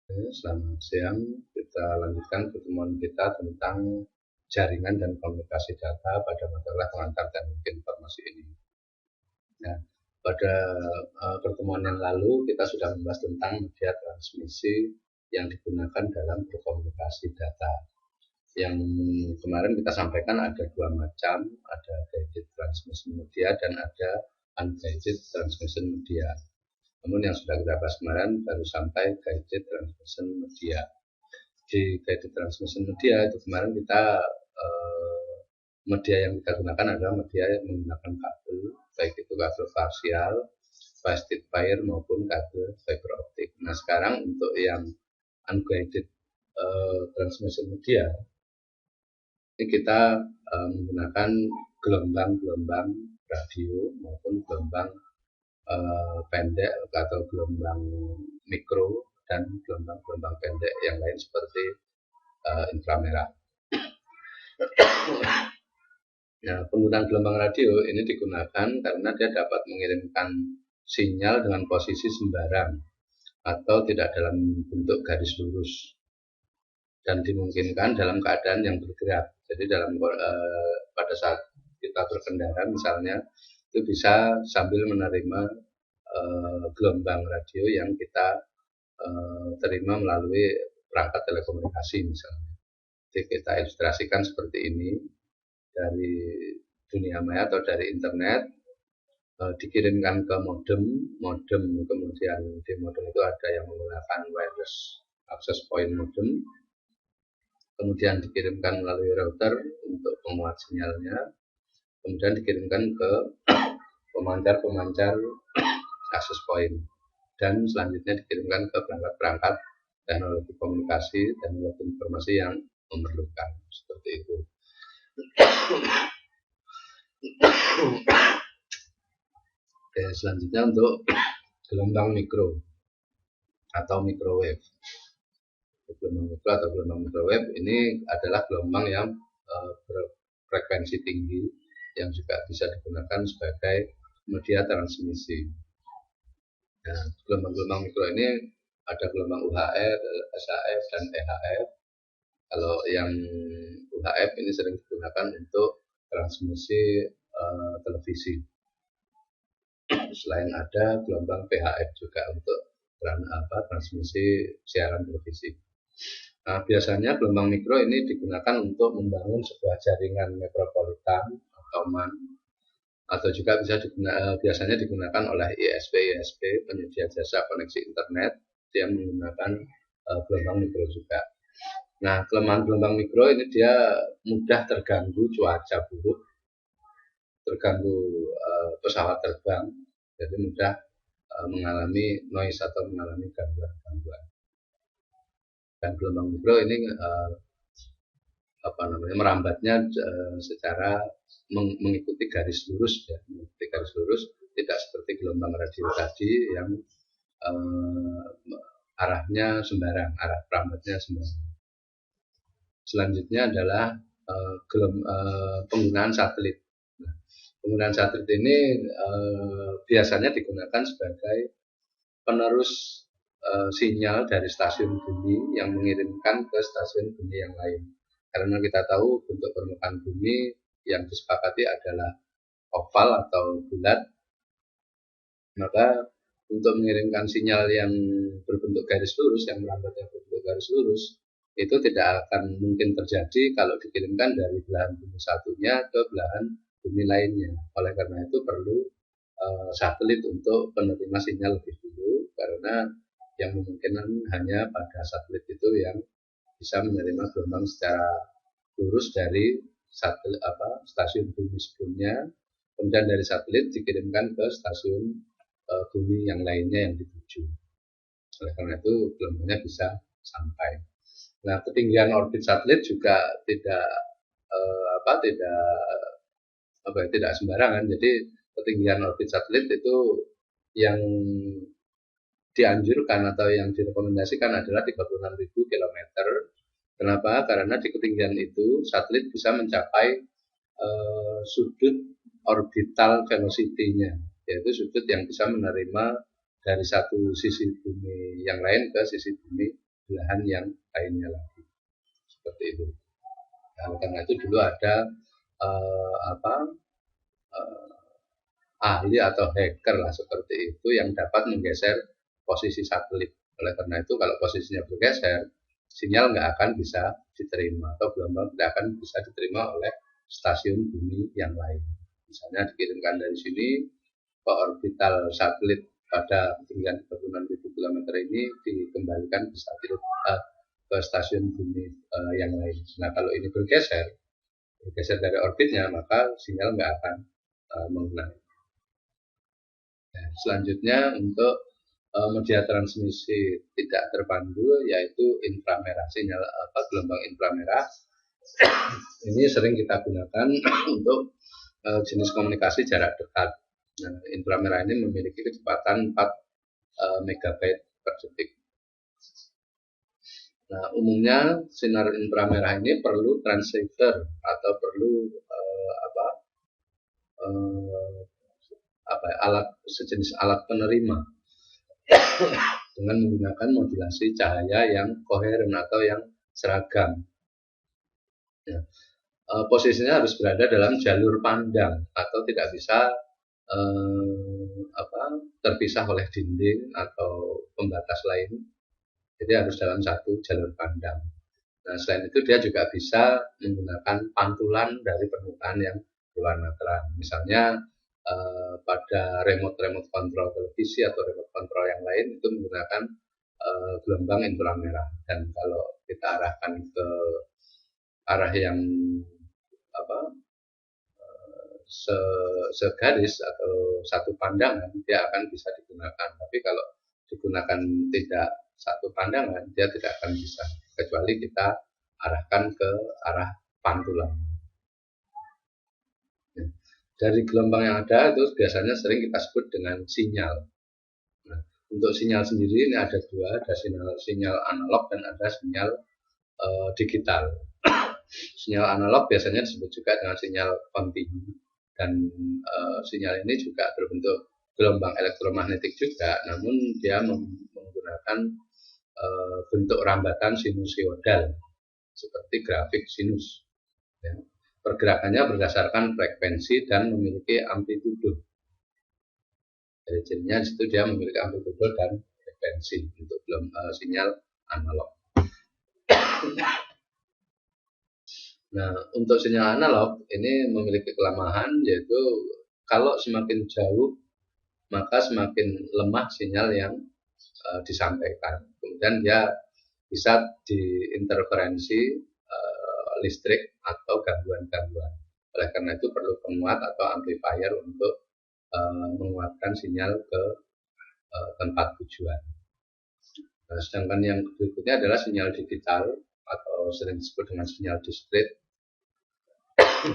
Selamat siang, kita lanjutkan pertemuan kita tentang jaringan dan komunikasi data pada masalah pengantar dan informasi ini. Nah, pada pertemuan yang lalu kita sudah membahas tentang media transmisi yang digunakan dalam berkomunikasi data. Yang kemarin kita sampaikan ada dua macam, ada guided transmission media dan ada unguided transmission media. Namun yang sudah kita bahas kemarin baru sampai guided transmission media. Di guided transmission media itu kemarin kita media yang kita gunakan adalah media yang menggunakan kabel, baik itu kabel parsial, plastic wire maupun kabel fiber optik. Nah sekarang untuk yang unguided transmission media ini kita menggunakan gelombang-gelombang radio maupun gelombang pendek atau gelombang mikro dan gelombang-gelombang pendek yang lain seperti inframerah. Nah, penggunaan gelombang radio ini digunakan karena dia dapat mengirimkan sinyal dengan posisi sembarang atau tidak dalam bentuk garis lurus dan dimungkinkan dalam keadaan yang bergerak. Jadi pada saat kita berkendara misalnya itu bisa sambil menerima gelombang radio yang kita terima melalui perangkat telekomunikasi misalnya. Jadi kita ilustrasikan seperti ini, dari dunia maya atau dari internet dikirimkan ke modem kemudian di modem itu ada yang menggunakan wireless access point modem, kemudian dikirimkan melalui router untuk penguat sinyalnya, kemudian dikirimkan ke pemancar access point, dan selanjutnya dikirimkan ke perangkat-perangkat teknologi komunikasi, teknologi informasi yang memerlukan, seperti itu. Oke, selanjutnya untuk gelombang mikro atau microwave. Gelombang mikro atau gelombang microwave ini adalah gelombang yang berfrekuensi tinggi yang juga bisa digunakan sebagai media transmisi. Nah, gelombang-gelombang mikro ini ada gelombang UHF, SHF, dan EHF. Kalau yang UHF ini sering digunakan untuk transmisi televisi. Selain ada gelombang PHF juga untuk transmisi siaran televisi. Nah, biasanya gelombang mikro ini digunakan untuk membangun sebuah jaringan metropolitan atau MAN, atau juga biasanya digunakan oleh ISP penyedia jasa koneksi internet yang menggunakan gelombang mikro juga. Nah, kelemahan gelombang mikro ini dia mudah terganggu cuaca buruk, terganggu pesawat terbang, jadi mudah mengalami noise atau mengalami gangguan. Dan gelombang mikro ini merambatnya secara mengikuti garis lurus, ya, mengikuti garis lurus, tidak seperti gelombang radio tadi yang arahnya sembarang, arah perambatnya sembarang. Selanjutnya adalah penggunaan satelit. Nah, penggunaan satelit ini biasanya digunakan sebagai penerus sinyal dari stasiun bumi yang mengirimkan ke stasiun bumi yang lain. Karena kita tahu bentuk permukaan bumi yang disepakati adalah oval atau bulat, maka untuk mengirimkan sinyal yang berbentuk garis lurus, yang merambatnya berbentuk garis lurus, itu tidak akan mungkin terjadi kalau dikirimkan dari belahan bumi satunya ke belahan bumi lainnya. Oleh karena itu perlu satelit untuk penerima sinyal lebih dulu, karena yang memungkinkan hanya pada satelit itu yang bisa menerima gelombang secara lurus dari stasiun bumi sebelumnya, kemudian dari satelit dikirimkan ke stasiun bumi yang lainnya yang dituju. Oleh karena itu gelombangnya bisa sampai. Nah, ketinggian orbit satelit juga tidak sembarangan. Jadi ketinggian orbit satelit itu yang dianjurkan atau yang direkomendasikan adalah 36.000 km. Kenapa? Karena di ketinggian itu satelit bisa mencapai sudut orbital velocity-nya, yaitu sudut yang bisa menerima dari satu sisi bumi yang lain ke sisi bumi belahan yang lainnya lagi. Seperti itu. Nah, karena itu dulu ada ahli atau hacker lah seperti itu yang dapat menggeser posisi satelit. Oleh karena itu kalau posisinya bergeser, sinyal nggak akan bisa diterima atau gelombang tidak akan bisa diterima oleh stasiun bumi yang lain. Misalnya dikirimkan dari sini ke orbital satelit pada ketinggian 30.000 km ini dikembalikan ke satelit ke stasiun bumi yang lain. Nah kalau ini bergeser dari orbitnya, maka sinyal nggak akan mengenai. Nah, selanjutnya untuk media transmisi tidak terpandu yaitu inframerah, sinyal gelombang inframerah ini sering kita gunakan untuk jenis komunikasi jarak dekat. Nah, inframerah ini memiliki kecepatan 4 megabyte per detik. Nah, umumnya sinar inframerah ini perlu transceiver atau perlu alat sejenis alat penerima dengan menggunakan modulasi cahaya yang koheren atau yang seragam. Ya. Posisinya harus berada dalam jalur pandang atau tidak bisa terpisah oleh dinding atau pembatas lain. Jadi harus dalam satu jalur pandang. Nah, selain itu dia juga bisa menggunakan pantulan dari permukaan yang berwarna terang. Misalnya pada remote kontrol televisi atau remote kontrol yang lain itu menggunakan gelombang inframerah. Dan kalau kita arahkan ke arah yang segaris atau satu pandangan, dia akan bisa digunakan. Tapi kalau digunakan tidak satu pandangan, dia tidak akan bisa, kecuali kita arahkan ke arah pantulan. Dari gelombang yang ada itu biasanya sering kita sebut dengan sinyal. Nah, untuk sinyal sendiri ini ada dua, ada sinyal analog dan ada sinyal digital. Sinyal analog biasanya disebut juga dengan sinyal kontinu, dan sinyal ini juga berbentuk gelombang elektromagnetik juga, namun dia menggunakan bentuk rambatan sinusoidal seperti grafik sinus. Ya. Pergerakannya berdasarkan frekuensi dan memiliki amplitudo. Jadi cirinya di situ dia memiliki amplitudo dan frekuensi untuk sinyal analog. Nah, untuk sinyal analog ini memiliki kelemahan, yaitu kalau semakin jauh maka semakin lemah sinyal yang disampaikan. Kemudian dia bisa diinterferensi listrik atau gangguan-gangguan. Oleh karena itu perlu penguat atau amplifier untuk menguatkan sinyal ke tempat tujuan. Nah, sedangkan yang berikutnya adalah sinyal digital atau sering disebut dengan sinyal diskrit.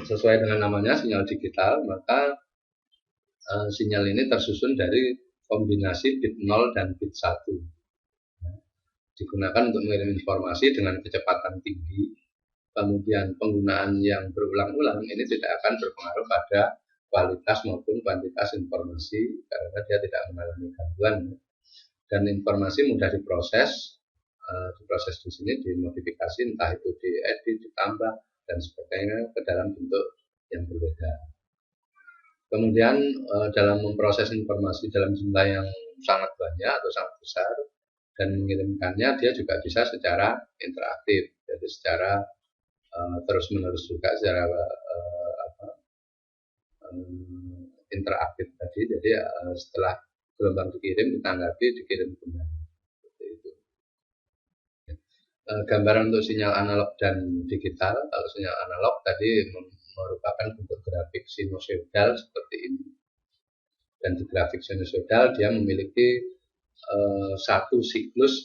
Sesuai dengan namanya sinyal digital, maka sinyal ini tersusun dari kombinasi bit 0 dan bit 1. Digunakan untuk mengirim informasi dengan kecepatan tinggi. Kemudian penggunaan yang berulang-ulang ini tidak akan berpengaruh pada kualitas maupun kuantitas informasi karena dia tidak mengalami gangguan, dan informasi mudah diproses di sini dimodifikasi, entah itu diedit, ditambah dan sebagainya ke dalam bentuk yang berbeda. Kemudian dalam memproses informasi dalam jumlah yang sangat banyak atau sangat besar dan mengirimkannya, dia juga bisa secara interaktif, jadi secara terus-menerus juga secara interaktif tadi. Jadi setelah gelombang dikirim, ditanggapi, dikirim kembali. Seperti itu. Gambaran untuk sinyal analog dan digital. Kalau sinyal analog tadi merupakan bentuk grafik sinusoidal seperti ini. Dan di grafik sinusoidal dia memiliki satu siklus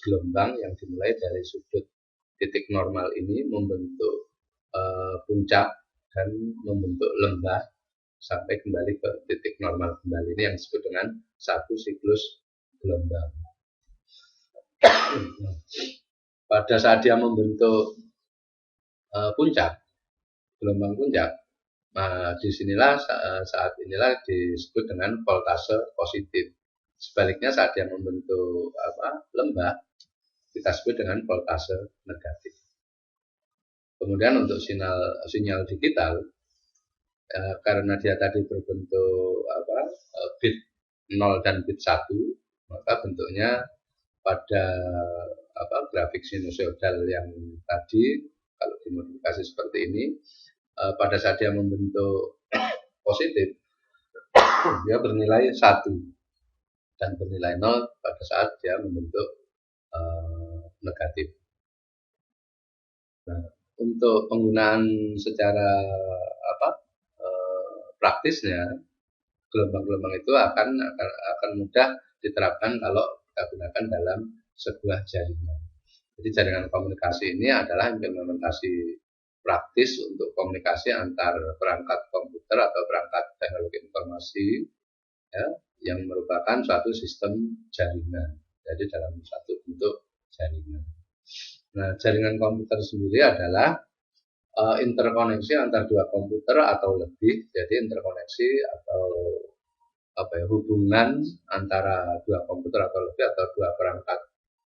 gelombang yang dimulai dari sudut titik normal ini membentuk puncak dan membentuk lembah sampai kembali ke titik normal kembali. Ini yang disebut dengan satu siklus gelombang. Pada saat dia membentuk gelombang puncak, disinilah saat inilah disebut dengan voltase positif. Sebaliknya saat dia membentuk lembah, kita sebut dengan voltase negatif. Kemudian untuk sinyal digital, karena dia tadi berbentuk bit 0 dan bit 1, maka bentuknya pada grafik sinusoidal yang tadi, kalau dimodifikasi seperti ini, pada saat dia membentuk positif, dia bernilai 1 dan bernilai 0 pada saat dia membentuk negatif. Nah, untuk penggunaan secara praktisnya, gelombang-gelombang itu akan mudah diterapkan kalau kita gunakan dalam sebuah jaringan. Jadi jaringan komunikasi ini adalah implementasi praktis untuk komunikasi antar perangkat komputer atau perangkat teknologi informasi, ya, yang merupakan suatu sistem jaringan. Jadi dalam satu bentuk jaringan. Nah, jaringan komputer sendiri adalah interkoneksi antar dua komputer atau lebih. Jadi interkoneksi atau hubungan antara dua komputer atau lebih atau dua perangkat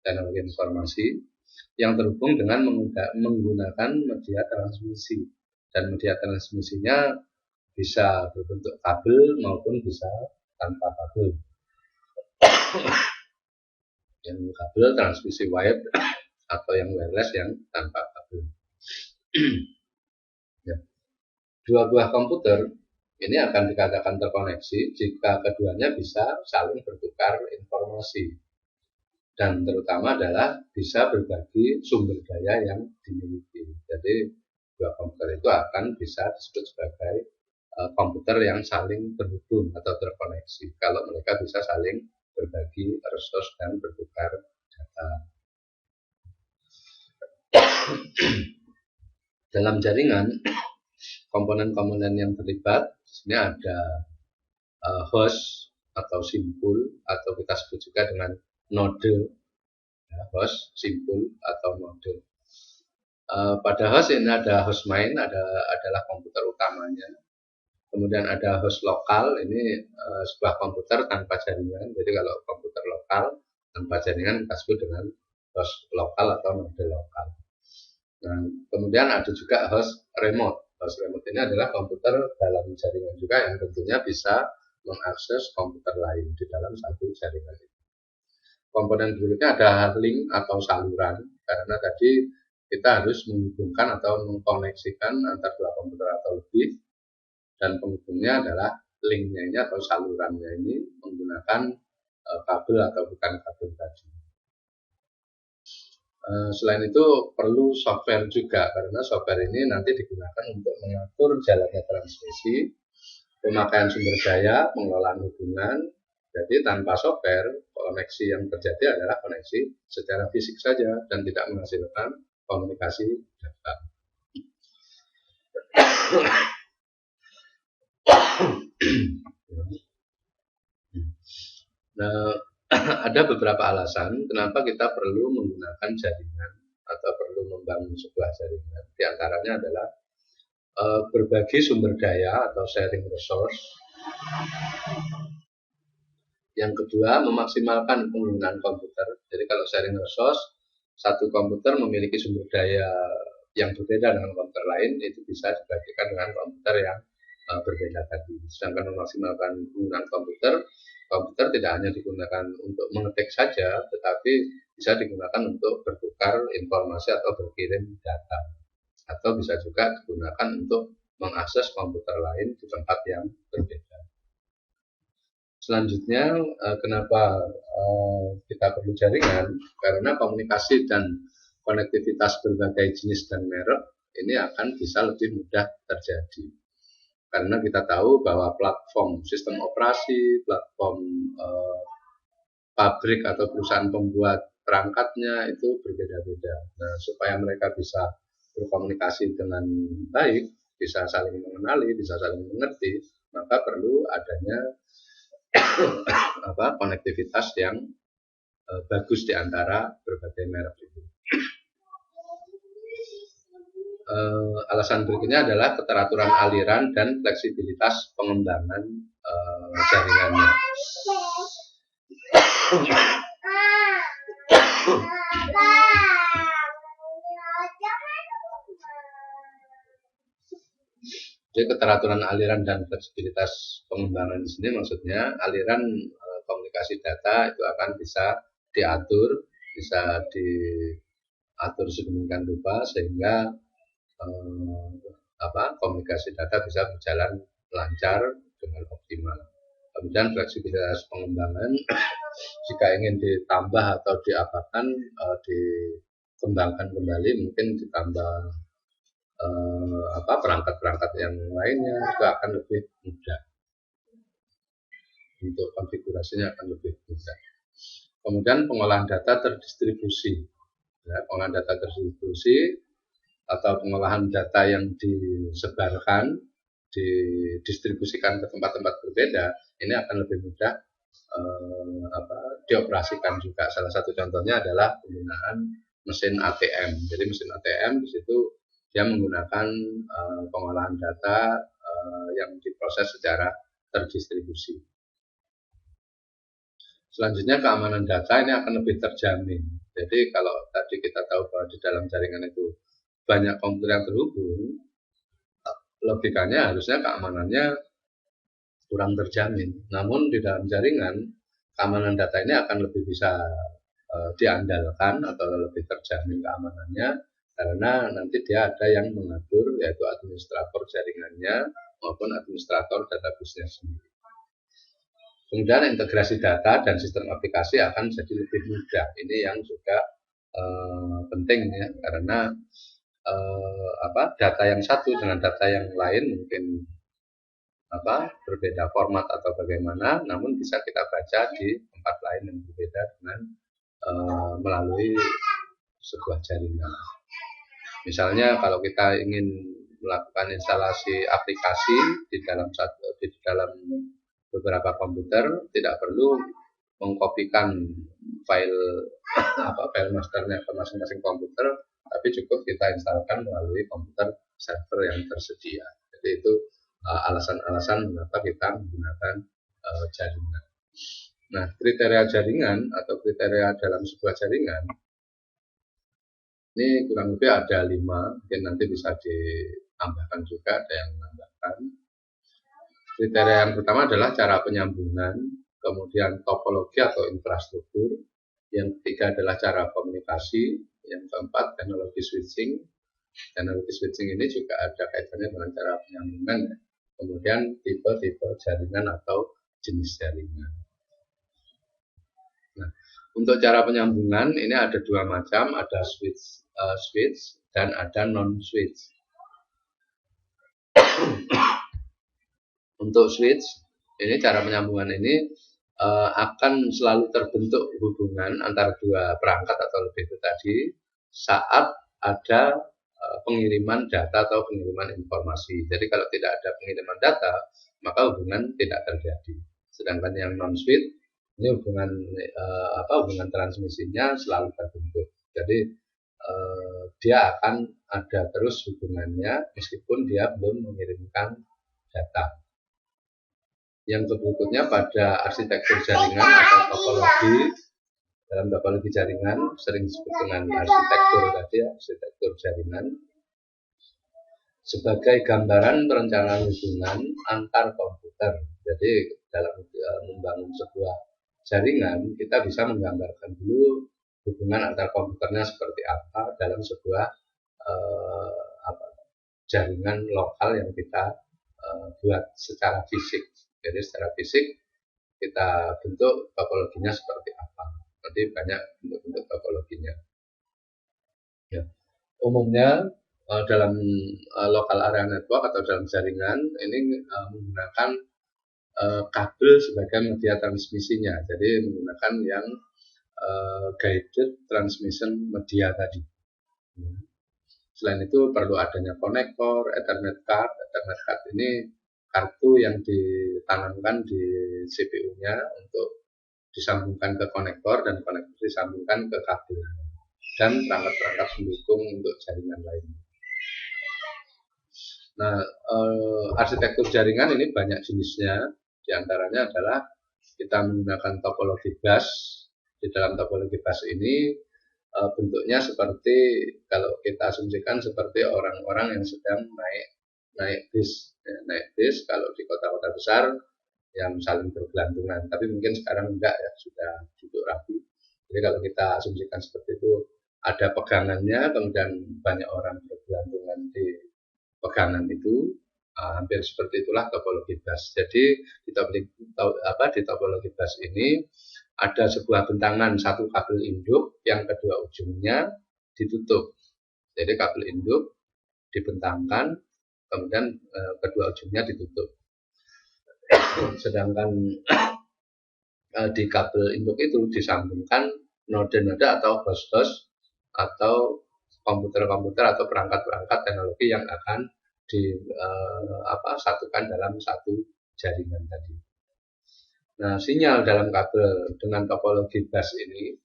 teknologi informasi yang terhubung dengan menggunakan media transmisi, dan media transmisinya bisa berbentuk kabel maupun bisa tanpa kabel. Yang kabel transmisi wired atau yang wireless yang tanpa kabel. Ya. Dua buah komputer ini akan dikatakan terkoneksi jika keduanya bisa saling bertukar informasi, dan terutama adalah bisa berbagi sumber daya yang dimiliki. Jadi dua komputer itu akan bisa disebut sebagai komputer yang saling terhubung atau terkoneksi kalau mereka bisa saling berbagi resource dan bertukar data. Dalam jaringan, komponen-komponen yang terlibat, di sini ada host atau simpul, atau kita sebut juga dengan node, ya, host, simpul, atau node. Pada host ini ada host main, adalah komputer utamanya. Kemudian ada host lokal, ini sebuah komputer tanpa jaringan. Jadi kalau komputer lokal tanpa jaringan kita sebut dengan host lokal atau node lokal. Nah, kemudian ada juga host remote. Host remote ini adalah komputer dalam jaringan juga yang tentunya bisa mengakses komputer lain di dalam satu jaringan itu. Komponen berikutnya ada link atau saluran, karena tadi kita harus menghubungkan atau mengkoneksikan antar dua komputer atau lebih, dan penghubungnya adalah linknya ini atau salurannya ini menggunakan kabel atau bukan kabel tadi. Selain itu perlu software juga, karena software ini nanti digunakan untuk mengatur jalannya transmisi, pemakaian sumber daya, pengelolaan hubungan. Jadi tanpa software, koneksi yang terjadi adalah koneksi secara fisik saja dan tidak menghasilkan komunikasi data. Nah, ada beberapa alasan kenapa kita perlu menggunakan jaringan atau perlu membangun sebuah jaringan. Di antaranya adalah berbagi sumber daya atau sharing resource. Yang kedua, memaksimalkan penggunaan komputer. Jadi kalau sharing resource, satu komputer memiliki sumber daya yang berbeda dengan komputer lain, itu bisa dibagikan dengan komputer yang berbeda tadi. Sedangkan memaksimalkan penggunaan komputer tidak hanya digunakan untuk mengetik saja, tetapi bisa digunakan untuk bertukar informasi atau berkirim data, atau bisa juga digunakan untuk mengakses komputer lain di tempat yang berbeda. Selanjutnya, kenapa kita perlu jaringan? Karena komunikasi dan konektivitas berbagai jenis dan merek ini akan bisa lebih mudah terjadi. Karena kita tahu bahwa platform sistem operasi, platform pabrik atau perusahaan pembuat perangkatnya itu berbeda-beda. Nah, supaya mereka bisa berkomunikasi dengan baik, bisa saling mengenali, bisa saling mengerti, maka perlu adanya konektivitas yang bagus di antara berbagai merek itu. Alasan berikutnya adalah keteraturan aliran dan fleksibilitas pengembangan jaringannya. Jadi keteraturan aliran dan fleksibilitas pengembangan di sini maksudnya aliran komunikasi data itu akan bisa diatur, bisa diatur sedemikian rupa sehingga komunikasi data bisa berjalan lancar dengan optimal. Kemudian fleksibilitas pengembangan jika ingin ditambah atau diapakan, dikembangkan kembali, mungkin ditambah perangkat-perangkat yang lainnya itu akan lebih mudah, untuk konfigurasinya akan lebih mudah. Kemudian pengolahan data terdistribusi, pengolahan data terdistribusi atau pengolahan data yang disebarkan, didistribusikan ke tempat-tempat berbeda, ini akan lebih mudah dioperasikan juga. Salah satu contohnya adalah penggunaan mesin ATM. Jadi mesin ATM di situ dia menggunakan pengolahan data yang diproses secara terdistribusi. Selanjutnya keamanan data ini akan lebih terjamin. Jadi kalau tadi kita tahu bahwa di dalam jaringan itu banyak komputer yang terhubung, logikanya harusnya keamanannya kurang terjamin. Namun di dalam jaringan keamanan data ini akan lebih bisa diandalkan atau lebih terjamin keamanannya, karena nanti dia ada yang mengatur, yaitu administrator jaringannya maupun administrator database-nya sendiri. Kemudian integrasi data dan sistem aplikasi akan jadi lebih mudah. Ini yang juga penting ya, karena data yang satu dengan data yang lain mungkin berbeda format atau bagaimana, namun bisa kita baca di tempat lain yang berbeda dengan melalui sebuah jaringan. Misalnya kalau kita ingin melakukan instalasi aplikasi di dalam beberapa komputer, tidak perlu mengkopikan file masternya ke masing-masing komputer, tapi cukup kita instalkan melalui komputer server yang tersedia. Jadi itu alasan-alasan mengapa kita menggunakan jaringan. Nah, kriteria jaringan atau kriteria dalam sebuah jaringan ini kurang lebih ada 5, mungkin nanti bisa ditambahkan juga, ada yang menambahkan. Kriteria yang pertama adalah cara penyambungan, kemudian topologi atau infrastruktur, yang ketiga adalah cara komunikasi, yang keempat teknologi switching. Teknologi switching ini juga ada kaitannya dengan cara penyambungan, ya. Kemudian tipe-tipe jaringan atau jenis jaringan. Nah, untuk cara penyambungan ini ada 2 macam, ada switch dan ada non-switch. Untuk switch, ini cara penyambungan ini akan selalu terbentuk hubungan antara 2 perangkat atau lebih itu tadi saat ada pengiriman data atau pengiriman informasi. Jadi kalau tidak ada pengiriman data, maka hubungan tidak terjadi. Sedangkan yang non-switch, ini hubungan transmisinya selalu terbentuk. Jadi dia akan ada terus hubungannya meskipun dia belum mengirimkan data. Yang berikutnya pada arsitektur jaringan atau topologi. Dalam topologi jaringan sering disebut dengan arsitektur tadi, arsitektur jaringan sebagai gambaran perencanaan hubungan antar komputer. Jadi dalam membangun sebuah jaringan kita bisa menggambarkan dulu hubungan antar komputernya seperti apa dalam sebuah jaringan lokal yang kita buat secara fisik. Jadi secara fisik kita bentuk topologinya seperti apa. Nanti banyak bentuk-bentuk topologinya. Ya. Umumnya dalam local area network atau dalam jaringan ini menggunakan kabel sebagai media transmisinya. Jadi menggunakan yang guided transmission media tadi. Selain itu perlu adanya konektor, Ethernet card. Ethernet card ini kartu yang ditanamkan di CPU-nya untuk disambungkan ke konektor dan konektor disambungkan ke kabel dan perangkat-perangkat pendukung untuk jaringan lainnya. Nah, arsitektur jaringan ini banyak jenisnya. Di antaranya adalah kita menggunakan topologi bus. Di dalam topologi bus ini bentuknya seperti, kalau kita asumsikan seperti orang-orang yang sedang naik bis, ya, naik bis kalau di kota-kota besar yang saling bergelantungan. Tapi mungkin sekarang enggak ya, sudah duduk rapi. Jadi kalau kita asumsikan seperti itu, ada pegangannya, kemudian banyak orang bergelantungan di pegangan itu, hampir seperti itulah topologi bus. Jadi di topologi bus ini ada sebuah bentangan, satu kabel induk yang kedua ujungnya ditutup. Jadi kabel induk dibentangkan, kemudian kedua ujungnya ditutup. Sedangkan di kabel induk itu disambungkan node-node atau host-host atau komputer-komputer atau perangkat-perangkat teknologi yang akan disatukan dalam satu jaringan tadi. Nah, sinyal dalam kabel dengan topologi bus ini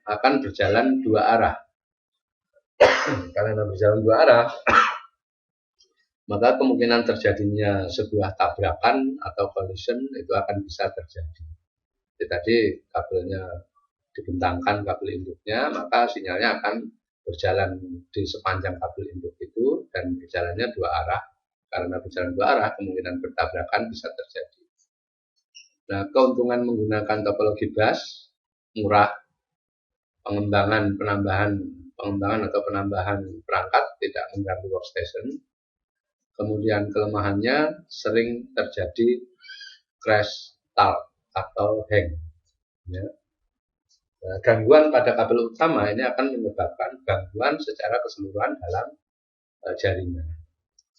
akan berjalan dua arah. Karena berjalan dua arah, maka kemungkinan terjadinya sebuah tabrakan atau collision itu akan bisa terjadi. Jadi tadi kabelnya dibentangkan kabel induknya, maka sinyalnya akan berjalan di sepanjang kabel induk itu dan berjalannya dua arah. Karena berjalan dua arah, kemungkinan bertabrakan bisa terjadi. Nah, keuntungan menggunakan topologi bus murah, penambahan atau penambahan perangkat tidak mengganggu workstation. Kemudian kelemahannya sering terjadi crash, stall atau hang. Ya. Nah, gangguan pada kabel utama ini akan menyebabkan gangguan secara keseluruhan dalam jaringan.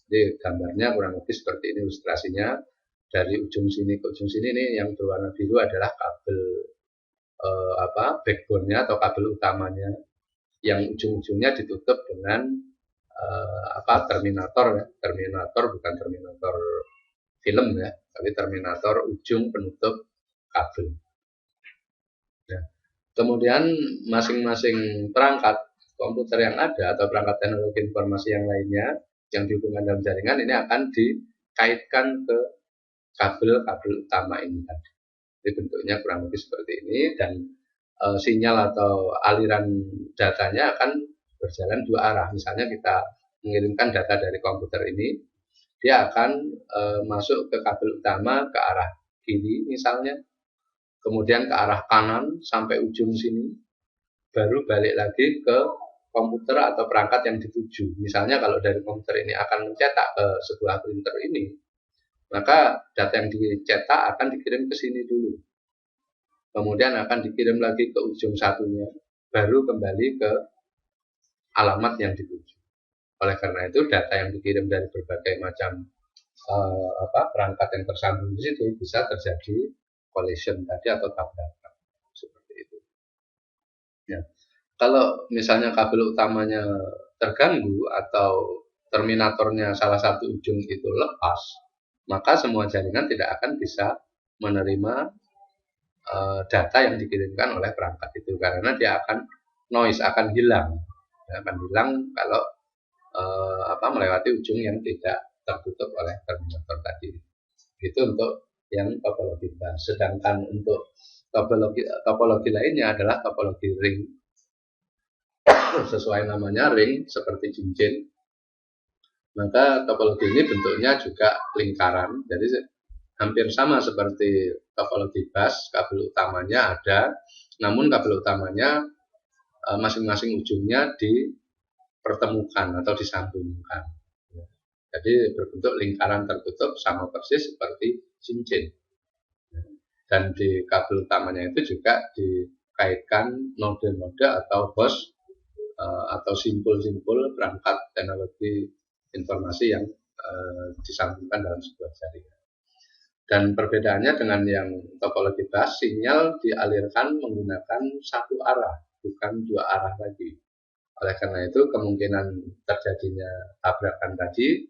Jadi gambarnya kurang lebih seperti ini ilustrasinya. Dari ujung sini ke ujung sini, ini yang berwarna biru adalah kabel backbone-nya atau kabel utamanya, yang ujung-ujungnya ditutup dengan terminator ya. Terminator bukan terminator film ya, tapi terminator ujung penutup kabel. Nah, kemudian masing-masing perangkat komputer yang ada atau perangkat teknologi informasi yang lainnya yang dihubungkan dalam jaringan ini akan dikaitkan ke kabel-kabel utama ini tadi. Jadi bentuknya kurang lebih seperti ini, dan sinyal atau aliran datanya akan berjalan dua arah. Misalnya kita mengirimkan data dari komputer ini, dia akan masuk ke kabel utama ke arah kiri misalnya, kemudian ke arah kanan sampai ujung sini, baru balik lagi ke komputer atau perangkat yang dituju. Misalnya kalau dari komputer ini akan mencetak ke sebuah printer ini, maka data yang dicetak akan dikirim ke sini dulu. Kemudian akan dikirim lagi ke ujung satunya, baru kembali ke alamat yang dituju. Oleh karena itu, data yang dikirim dari berbagai macam perangkat yang tersambung di situ bisa terjadi collision tadi atau tabrakan seperti itu. Ya. Kalau misalnya kabel utamanya terganggu atau terminatornya salah satu ujung itu lepas, maka semua jaringan tidak akan bisa menerima data yang dikirimkan oleh perangkat itu, karena dia akan hilang, kalau melewati ujung yang tidak tertutup oleh terminator tadi. Itu untuk yang topologi bus. Sedangkan untuk topologi lainnya adalah topologi ring. Sesuai namanya ring, seperti cincin. Maka topologi ini bentuknya juga lingkaran, jadi hampir sama seperti topologi bus. Kabel utamanya ada, namun kabel utamanya masing-masing ujungnya dipertemukan atau disambungkan. Jadi berbentuk lingkaran tertutup sama persis seperti cincin. Dan di kabel utamanya itu juga dikaitkan node-node atau host atau simpul-simpul perangkat teknologi informasi yang disambungkan dalam sebuah jaringan. Dan perbedaannya dengan yang topologi bus, sinyal dialirkan menggunakan satu arah, bukan dua arah lagi. Oleh karena itu, kemungkinan terjadinya tabrakan tadi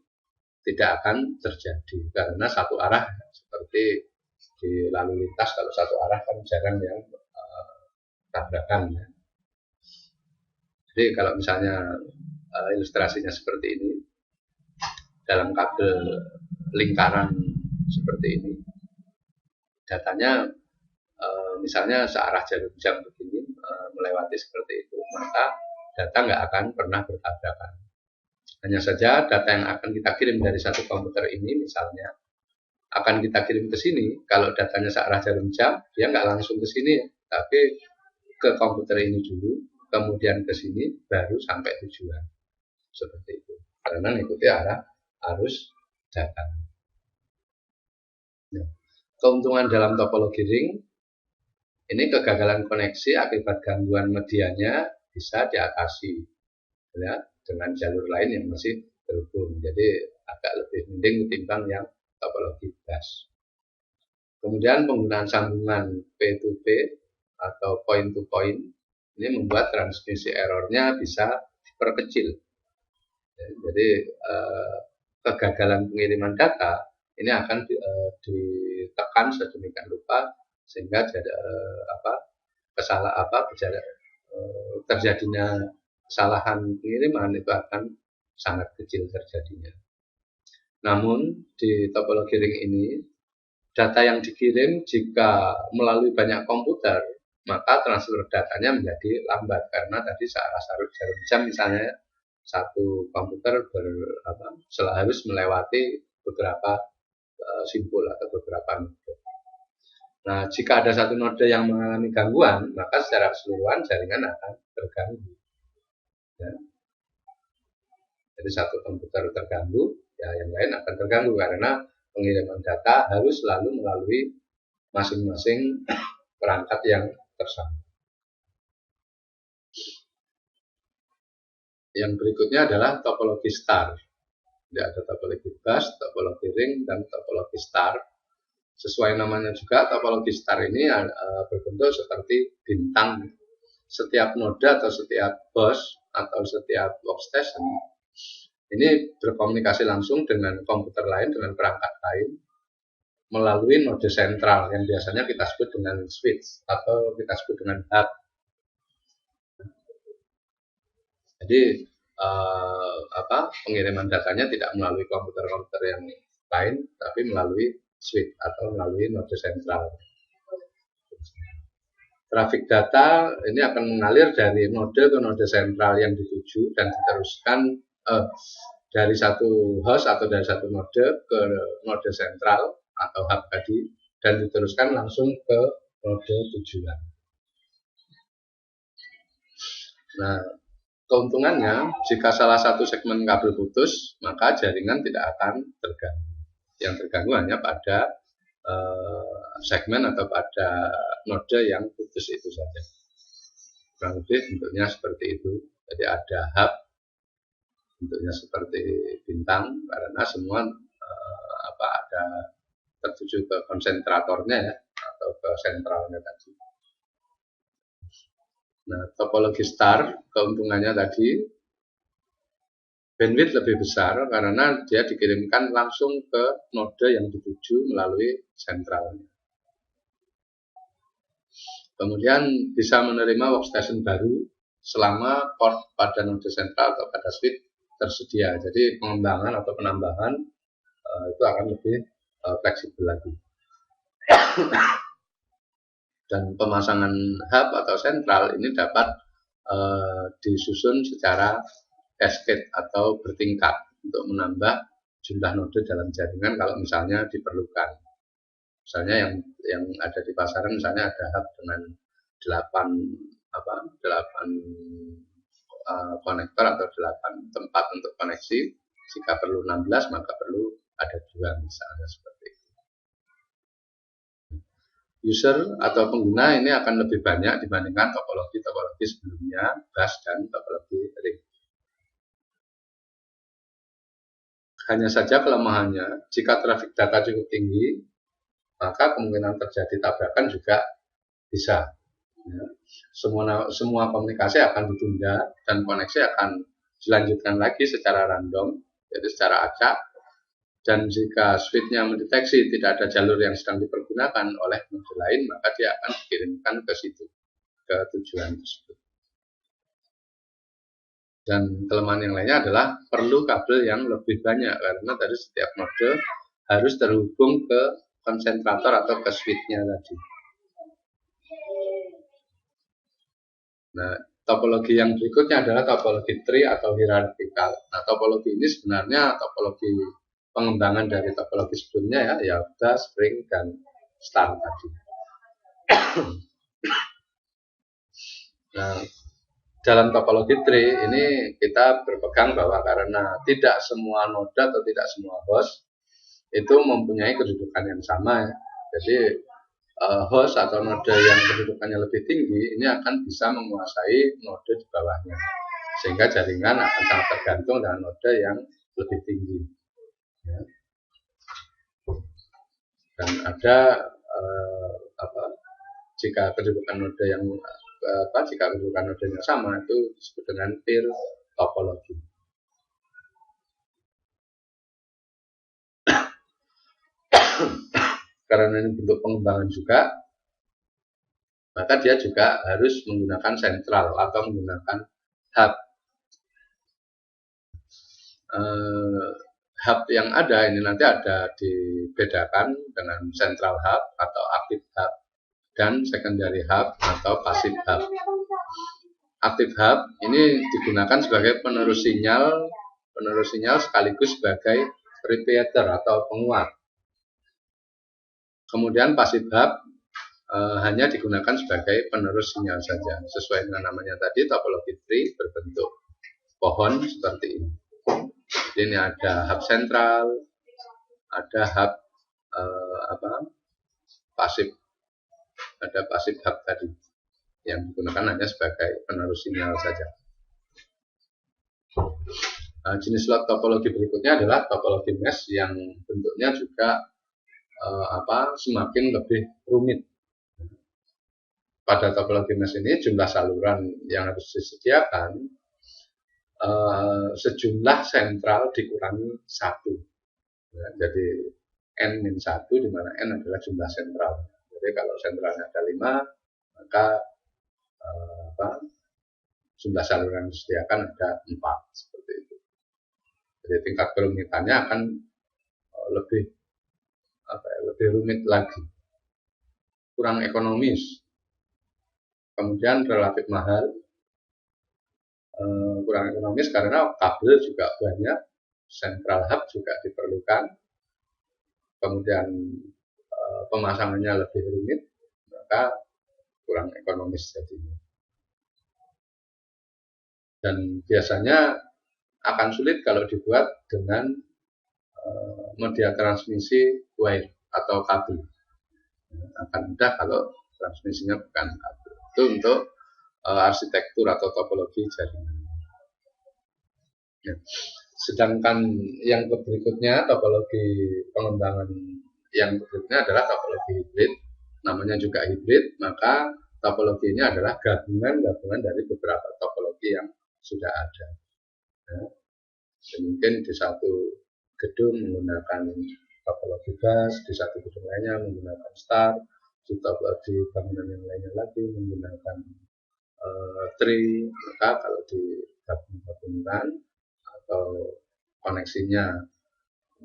tidak akan terjadi, karena satu arah, seperti di lalu lintas, kalau satu arah kan jarang yang tabrakan ya. Jadi kalau misalnya ilustrasinya seperti ini, dalam kabel lingkaran seperti ini, datanya misalnya searah jarum jam begini melewati seperti itu, maka data nggak akan pernah bertabrakan. Hanya saja data yang akan kita kirim dari satu komputer ini misalnya akan kita kirim ke sini. Kalau datanya searah jarum jam, dia nggak langsung ke sini, tapi ke komputer ini dulu, kemudian ke sini, baru sampai tujuan. Seperti itu. Karena mengikuti arah arus data. Nah, keuntungan dalam topologi ring, ini kegagalan koneksi akibat gangguan medianya bisa diatasi ya, dengan jalur lain yang masih terhubung. Jadi agak lebih mending ketimbang yang topologi bus. Kemudian penggunaan sambungan P2P atau point to point ini membuat transmisi errornya bisa diperkecil. Jadi kegagalan pengiriman data ini akan ditekan sedemikian rupa sehingga terjadinya kesalahan pengiriman itu akan sangat kecil terjadinya. Namun di topologi ring ini data yang dikirim jika melalui banyak komputer maka transfer datanya menjadi lambat karena tadi searah jarum jam misalnya satu komputer harus melewati beberapa simpul atau beberapa node. Nah, jika ada satu node yang mengalami gangguan, maka secara keseluruhan jaringan akan terganggu. Ya. Jadi satu komputer terganggu, ya yang lain akan terganggu karena pengiriman data harus selalu melalui masing-masing perangkat yang tersambung. Yang berikutnya adalah topologi star. Jadi ada topologi bus, topologi ring, dan topologi star. Sesuai namanya juga, topologi star ini berbentuk seperti bintang. Setiap node atau setiap bus atau setiap workstation ini berkomunikasi langsung dengan komputer lain, dengan perangkat lain melalui node sentral yang biasanya kita sebut dengan switch atau kita sebut dengan hub. Jadi pengiriman datanya tidak melalui komputer-komputer yang lain, tapi melalui switch atau melalui node sentral. Trafik data ini akan mengalir dari node ke node sentral yang dituju dan diteruskan dari satu host atau dari satu node ke node sentral atau hub tadi dan diteruskan langsung ke node tujuan. Nah, keuntungannya, jika salah satu segmen kabel putus, maka jaringan tidak akan terganggu. Yang terganggu hanya pada segmen atau pada node yang putus itu saja. Kurang lebih bentuknya seperti itu. Jadi ada hub, bentuknya seperti bintang, karena semua ada tertuju ke konsentratornya ya, atau ke sentralnya tadi. Nah, topologi star keuntungannya tadi bandwidth lebih besar karena dia dikirimkan langsung ke node yang dituju melalui sentralnya. Kemudian bisa menerima workstation baru selama port pada node sentral atau pada switch tersedia. Jadi pengembangan atau penambahan itu akan lebih fleksibel lagi. Dan pemasangan hub atau sentral ini dapat disusun secara cascade atau bertingkat untuk menambah jumlah node dalam jaringan kalau misalnya diperlukan. Misalnya yang ada di pasaran misalnya ada hub dengan 8 konektor atau 8 tempat untuk koneksi. Jika perlu 16 maka perlu ada 2 misalnya seperti itu. User atau pengguna ini akan lebih banyak dibandingkan topologi sebelumnya, bus dan topologi ring. Hanya saja kelemahannya, jika trafik data cukup tinggi, maka kemungkinan terjadi tabrakan juga bisa. Ya. Semua komunikasi akan ditunda dan koneksi akan dilanjutkan lagi secara random, jadi secara acak. Dan jika switch-nya mendeteksi tidak ada jalur yang sedang dipergunakan oleh node lain, maka dia akan dikirimkan ke situ, ke tujuan tersebut. Dan kelemahan yang lainnya adalah perlu kabel yang lebih banyak, karena tadi setiap node harus terhubung ke konsentrator atau ke switch-nya tadi. Nah, topologi yang berikutnya adalah topologi tree atau hierarkikal. Nah, topologi ini sebenarnya topologi pengembangan dari topologi sebelumnya ya udah spring dan star tadi. Nah, dalam topologi tree ini kita berpegang bahwa karena tidak semua noda atau tidak semua host itu mempunyai kedudukan yang sama ya. Jadi host atau noda yang kedudukannya lebih tinggi ini akan bisa menguasai noda di bawahnya, sehingga jaringan akan sangat tergantung dengan noda yang lebih tinggi ya. Dan ada jika kedudukan noda yang jika kedudukan nodanya sama itu disebut dengan peer topologi. Karena ini bentuk pengembangan juga, maka dia juga harus menggunakan sentral atau menggunakan hub. Hub yang ada ini nanti ada dibedakan dengan central hub atau active hub dan secondary hub atau passive hub. Active hub ini digunakan sebagai penerus sinyal sekaligus sebagai repeater atau penguat. Kemudian passive hub hanya digunakan sebagai penerus sinyal saja. Sesuai dengan namanya tadi, topologi tree berbentuk pohon seperti ini. Ini ada hub sentral, ada hub pasif, ada pasif hub tadi yang digunakan hanya sebagai penerus sinyal saja. Jenis slot topologi berikutnya adalah topologi mesh yang bentuknya juga semakin lebih rumit. Pada topologi mesh ini jumlah saluran yang harus disediakan sejumlah sentral dikurangi 1. Ya, jadi N-1 di mana N adalah jumlah sentral. Jadi kalau sentralnya ada 5, maka jumlah saluran yang disediakan ada 4 seperti itu. Jadi tingkat kerumitannya akan lebih rumit lagi, kurang ekonomis, kemudian relatif mahal, kurang ekonomis karena kabel juga banyak, central hub juga diperlukan, kemudian pemasangannya lebih rumit, maka kurang ekonomis jadinya. Dan biasanya akan sulit kalau dibuat dengan media transmisi wire atau kabel. Akan mudah kalau transmisinya bukan kabel. Itu untuk arsitektur atau topologi jaringan. Ya. Sedangkan yang berikutnya, topologi pengembangan yang berikutnya adalah topologi hibrid. Namanya juga hibrid, maka topologi ini adalah gabungan dari beberapa topologi yang sudah ada. Ya. Mungkin di satu gedung menggunakan topologi bus, di satu gedung lainnya menggunakan star, di bangunan yang lainnya lagi menggunakan tree. Maka kalau digabungkan atau koneksinya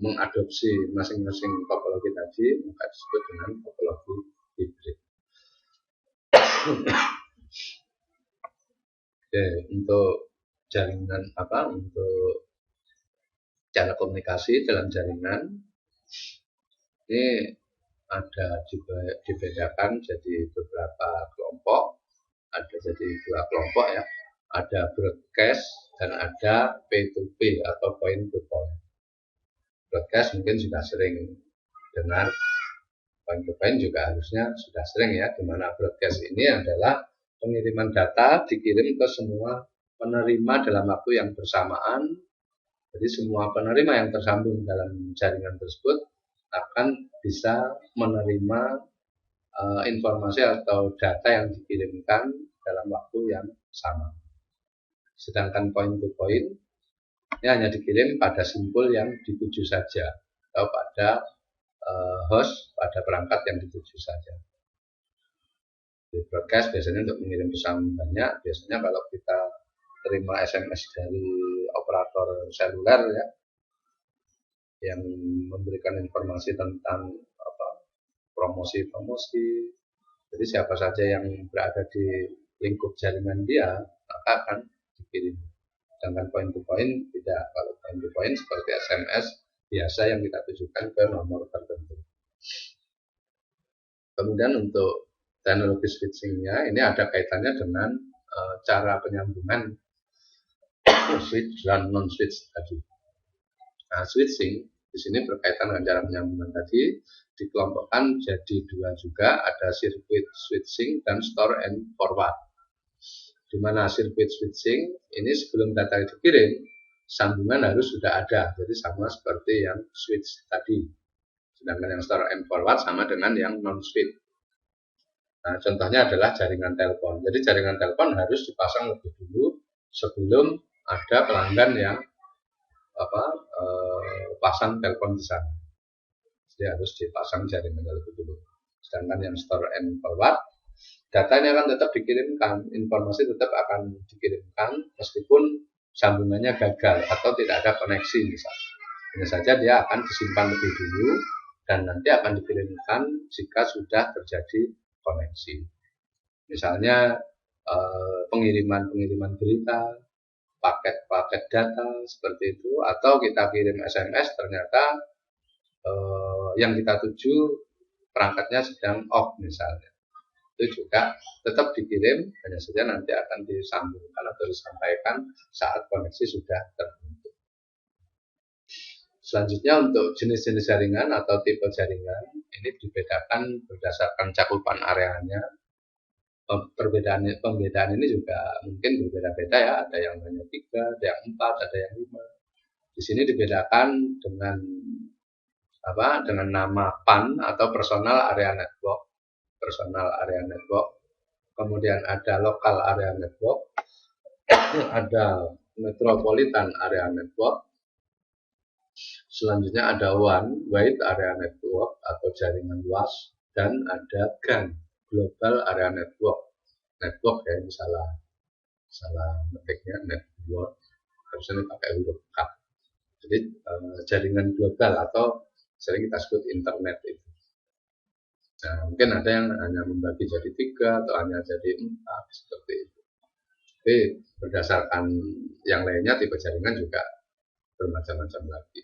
mengadopsi masing-masing topologi tadi, maka disebut dengan topologi hibrid. Oke, untuk jaringan untuk cara komunikasi dalam jaringan ini ada dibedakan jadi beberapa kelompok, ada jadi 2 kelompok ya, ada broadcast dan ada P2P atau point to point. Broadcast mungkin sudah sering dengar, point to point juga harusnya sudah sering ya, di mana broadcast ini adalah pengiriman data dikirim ke semua penerima dalam waktu yang bersamaan. Jadi semua penerima yang tersambung dalam jaringan tersebut akan bisa menerima informasi atau data yang dikirimkan dalam waktu yang sama. Sedangkan point to point ini hanya dikirim pada simpul yang dituju saja atau pada host, pada perangkat yang dituju saja. Di broadcast biasanya untuk mengirim pesan banyak, biasanya kalau kita terima SMS dari operator seluler ya, yang memberikan informasi tentang promosi. Jadi siapa saja yang berada di lingkup jaringan dia, maka akan dikirim. Sedangkan point to point tidak. Kalau point to point seperti SMS biasa yang kita tujukan ke nomor tertentu. Kemudian untuk teknologi switchingnya ini ada kaitannya dengan cara penyambungan switch dan non switch tadi. Nah, switching di sini berkaitan dengan cara penyambungan tadi, dikelompokkan jadi dua juga, ada sirkuit switching dan store and forward. Di mana sirkuit switching ini sebelum data dikirim, sambungan harus sudah ada, jadi sama seperti yang switch tadi. Sedangkan yang store and forward sama dengan yang non switch. Nah, contohnya adalah jaringan telepon. Jadi jaringan telepon harus dipasang lebih dulu sebelum ada pelanggan yang pasang telepon di sana. Jadi harus dipasang jaringan lebih dulu. Sedangkan yang store and forward, datanya akan tetap dikirimkan, informasi tetap akan dikirimkan meskipun sambungannya gagal atau tidak ada koneksi misalnya. Hanya saja dia akan disimpan lebih dulu dan nanti akan dikirimkan jika sudah terjadi koneksi. Misalnya pengiriman berita, paket data seperti itu, atau kita kirim SMS ternyata yang kita tuju perangkatnya sedang off misalnya, itu juga tetap dikirim, hanya saja nanti akan disambungkan atau disampaikan saat koneksi sudah terbentuk. Selanjutnya untuk jenis-jenis jaringan atau tipe jaringan ini dibedakan berdasarkan cakupan areanya. Pembedaan ini juga mungkin berbeda-beda ya, ada yang hanya 3, ada yang 4, ada yang 5. Di sini dibedakan dengan nama PAN atau Personal Area Network. Kemudian ada Local Area Network, ada Metropolitan Area Network. Selanjutnya ada One Wide Area Network atau jaringan luas, dan ada GAN, Global Area Network. Network ya, ini salah ngetiknya, network, harusnya pakai huruf K. Jadi jaringan global atau sering kita sebut internet itu. Nah, mungkin ada yang hanya membagi jadi 3 atau hanya jadi 4 seperti itu. Tapi berdasarkan yang lainnya tipe jaringan juga bermacam-macam lagi.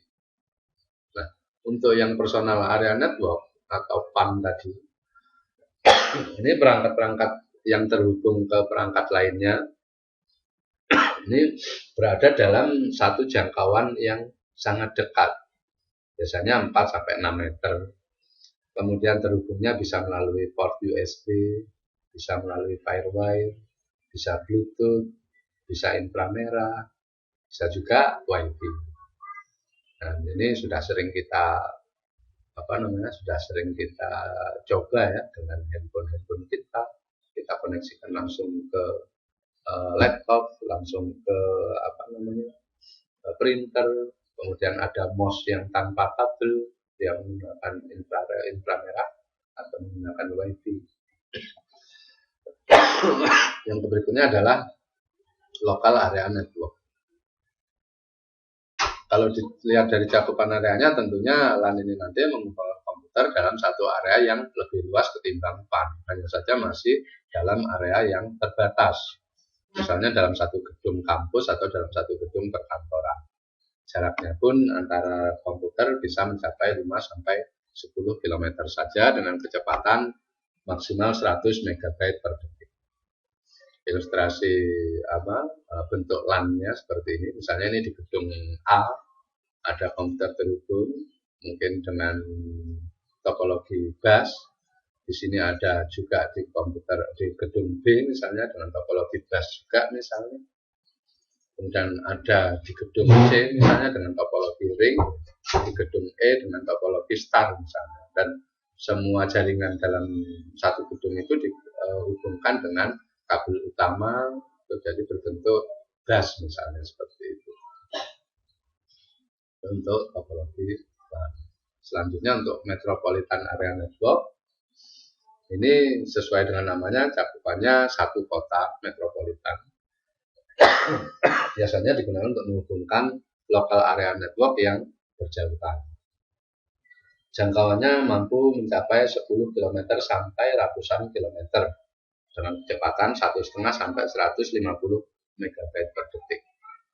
Nah, untuk yang Personal Area Network atau PAN tadi, ini perangkat-perangkat yang terhubung ke perangkat lainnya ini berada dalam satu jangkauan yang sangat dekat, biasanya 4-6 meter. Kemudian terhubungnya bisa melalui port USB, bisa melalui firewire, bisa Bluetooth, bisa inframerah, bisa juga Wi-Fi. Dan ini sudah sering kita coba ya dengan handphone kita koneksikan langsung ke laptop, langsung ke printer. Kemudian ada mouse yang tanpa kabel yang menggunakan inframerah atau menggunakan Wi-Fi. Yang berikutnya adalah Local Area Network. Kalau dilihat dari cakupan areanya, tentunya LAN ini nanti mengubah komputer dalam satu area yang lebih luas ketimbang PAN. Hanya saja masih dalam area yang terbatas. Misalnya dalam satu gedung kampus atau dalam satu gedung perkantoran. Jaraknya pun antara komputer bisa mencapai 5-10 km saja dengan kecepatan maksimal 100 MB per detik. Ilustrasi bentuk LAN-nya seperti ini. Misalnya ini di gedung A ada komputer terhubung mungkin dengan topologi bus. Di sini ada juga di gedung B misalnya dengan topologi bus juga misalnya. Kemudian ada di gedung C misalnya dengan topologi ring, di gedung E dengan topologi star misalnya. Dan semua jaringan dalam satu gedung itu dihubungkan dengan kabel utama, jadi berbentuk bus misalnya seperti itu. Untuk topologi selanjutnya untuk Metropolitan Area Network, ini sesuai dengan namanya, cakupannya satu kota metropolitan. Biasanya digunakan untuk menghubungkan Local Area Network yang berjauhan. Jangkauannya mampu mencapai 10 km sampai ratusan kilometer. dengan kecepatan 1,5 sampai 150 megabyte per detik.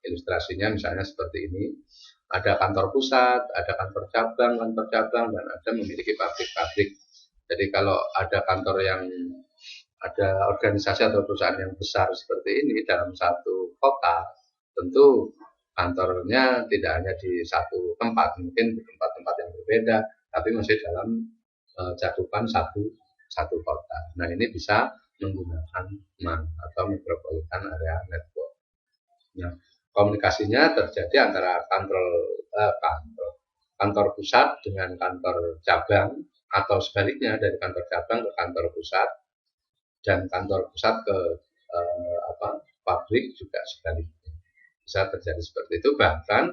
Ilustrasinya misalnya seperti ini. Ada kantor pusat, ada kantor cabang, dan ada memiliki pabrik-pabrik. Jadi kalau ada kantor yang ada organisasi atau perusahaan yang besar seperti ini dalam satu kota, tentu kantornya tidak hanya di satu tempat, mungkin di tempat-tempat yang berbeda, tapi masih dalam cakupan satu kota. Nah, ini bisa menggunakan MAN atau Metropolitan Area Network. Nah, komunikasinya terjadi antara kantor pusat dengan kantor cabang, atau sebaliknya dari kantor cabang ke kantor pusat, dan kantor pusat ke pabrik juga sebaliknya. Bisa terjadi seperti itu, bahkan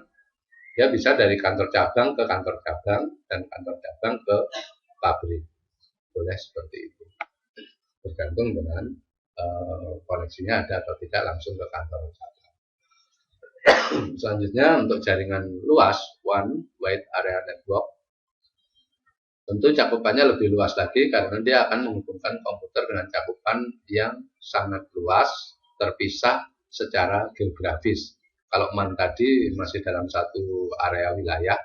ya bisa dari kantor cabang ke kantor cabang dan kantor cabang ke pabrik. Boleh seperti itu. Tergantung dengan koneksinya ada atau tidak langsung ke kantor cabang. Selanjutnya untuk jaringan luas, One Wide Area Network, tentu cakupannya lebih luas lagi karena dia akan menghubungkan komputer dengan cakupan yang sangat luas, terpisah secara geografis. Kalau MAN tadi masih dalam satu area wilayah,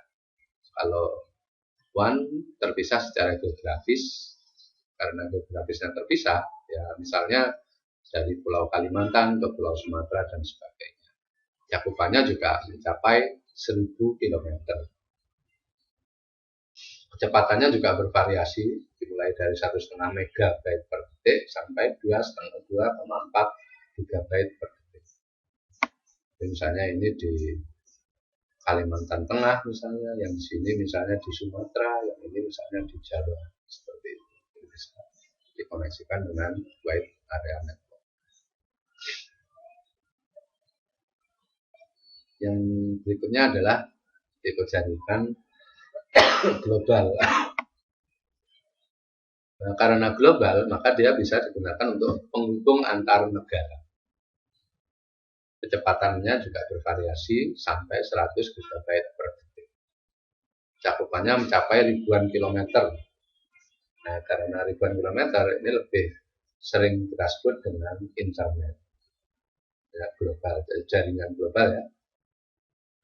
kalau One terpisah secara geografis, karena geografisnya terpisah, ya misalnya dari Pulau Kalimantan ke Pulau Sumatera dan sebagainya. Cakupannya juga mencapai 1000 km. Kecepatannya juga bervariasi, dimulai dari 1,5 megabyte per detik sampai 2,4 gigabyte per detik. Jadi misalnya ini di Kalimantan Tengah misalnya, yang di sini misalnya di Sumatera, yang ini misalnya di Jawa, seperti itu. Jadi bisa dikoneksikan dengan wide area network. Yang berikutnya adalah tipe jaringan global. Nah, karena global, maka dia bisa digunakan untuk penghubung antar negara. Kecepatannya juga bervariasi sampai 100 GB per detik. Cakupannya mencapai ribuan kilometer. Nah, karena ribuan kilometer ini lebih sering kita sebut dengan internet. Ya, global, jaringan global ya.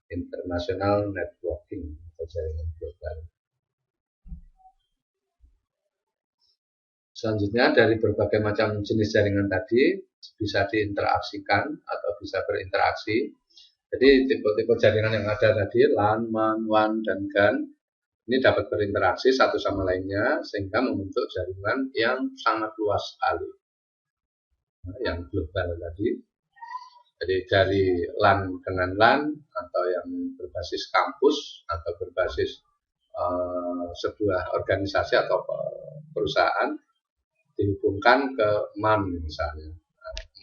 International networking atau jaringan global. Selanjutnya dari berbagai macam jenis jaringan tadi bisa diinteraksikan atau bisa berinteraksi. Jadi tipe-tipe jaringan yang ada tadi LAN, MAN, WAN, dan GAN ini dapat berinteraksi satu sama lainnya sehingga membentuk jaringan yang sangat luas sekali. Nah, yang global tadi. Jadi dari LAN dengan LAN atau yang berbasis kampus atau berbasis sebuah organisasi atau perusahaan dihubungkan ke MAN misalnya.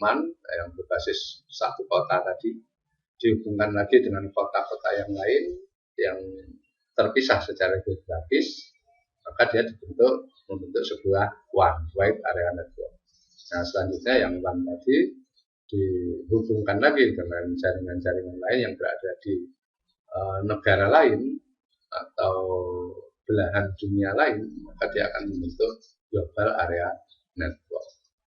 MAN yang berbasis satu kota tadi dihubungkan lagi dengan kota-kota yang lain yang terpisah secara geografis, maka dia membentuk sebuah One Wide Area Network. Nah, selanjutnya yang WAN tadi dihubungkan lagi dengan jaringan-jaringan lain yang berada di negara lain atau belahan dunia lain, maka dia akan membentuk global area network.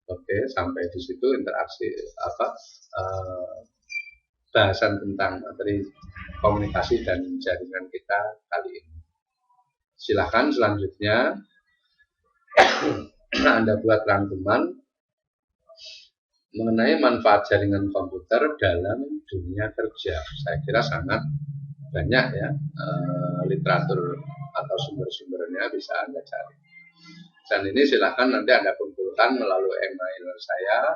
Oke, sampai di situ interaksi bahasan tentang materi komunikasi dan jaringan kita kali ini. Silakan selanjutnya Anda buat rangkuman mengenai manfaat jaringan komputer dalam dunia kerja. Saya kira sangat banyak ya literatur atau sumber-sumbernya bisa Anda cari. Dan ini silakan nanti Anda kumpulkan melalui email saya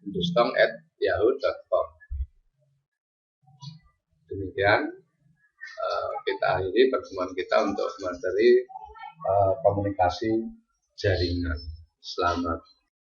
industong@yahoo.com. Demikian kita akhiri pertemuan kita untuk materi komunikasi jaringan. Selamat